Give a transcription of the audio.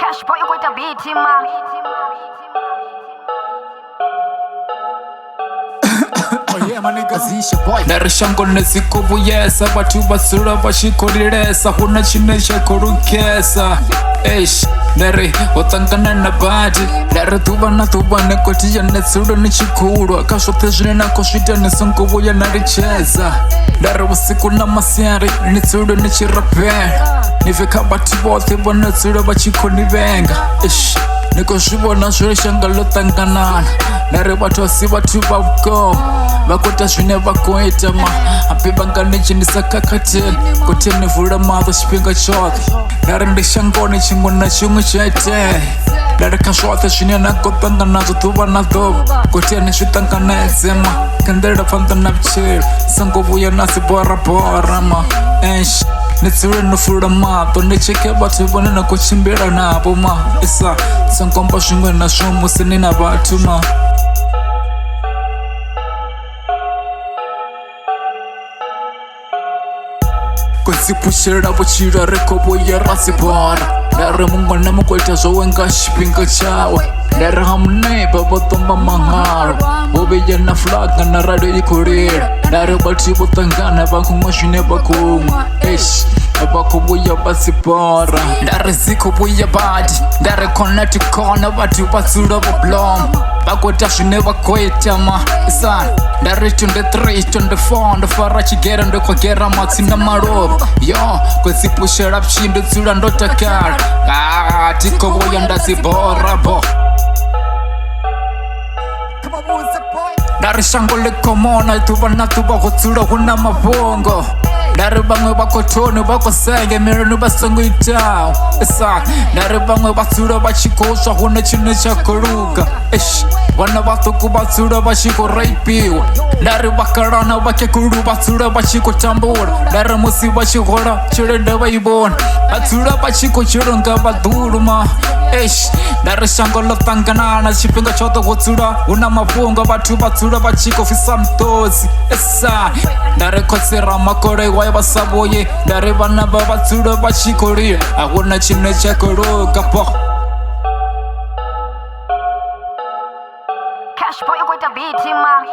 Cash boy with a beat him man. Narishango nezikubuyesa batu basura bashikoreresa huna chinesha korukesa eish nari otangana na badi nari tubana koti ya nesura nichikuru akashote jine nako shita nesongobuya naricheza nari usiku na masyari nitsura nichirapera nifika batu bote bonetsura bachikonibenga eish niko shibona shuri shangalo tanganana nari batu wasi batu babgo bakota shune bakoita ma apibanga nichinisa kakateli kote nivura madho shipinga chote nari ndishangoni chingona chungu chaite nari kashwate shune nakotanga nazo tuba nadhobo kote nishutanga nezema kandera fanta napchir sango vhuya nasi bora bora ma ensh nitsure nufura mato nicheke batu bone nakuchimbira nabo ma isa sangomba shungwe na shumu sinina batu ma Kuzipushira buchira rekobuya rasibora Nare mungo na mukweta zowenga shipinga chawe Nare hamne babotomba mangaro Obeya na flaga na radio ikurira Nare bati botangana bakumashine bakuma Eish abakubuya basibora Nare zikubuya badi Nare connect kona batu basura boblom Bakota shine bakweta ma Isan Nare 23, 24 Ndofara chigera ndokogera matsinda maroba Yo, kuzipushira pshindu tsura ndotakara Tiko boya ndazibora bo Nari shango likomona tuba na tuba kutsura huna mabongo Nari bangwe bakotone bakosenge mirenu basangu itao Isa, nari bangwe batsura bachikosha huna chine chakuruga Ish, wana batuku batsura bachiko raipiwa Nari bakarana bakekuru batsura bachiko tambura Nari musi bachikora chirende baibona Batsura bachiko chironga baduruma Ish, nari shango lotanganana chipinga choto kutsura Una mabongo batu batsura bachiko fisa mtozi Isa, nari kotsira makore wa basaboye Nari bana babatsura bachikori Ahuna chine chakuruga po Cash boy with a beat him man.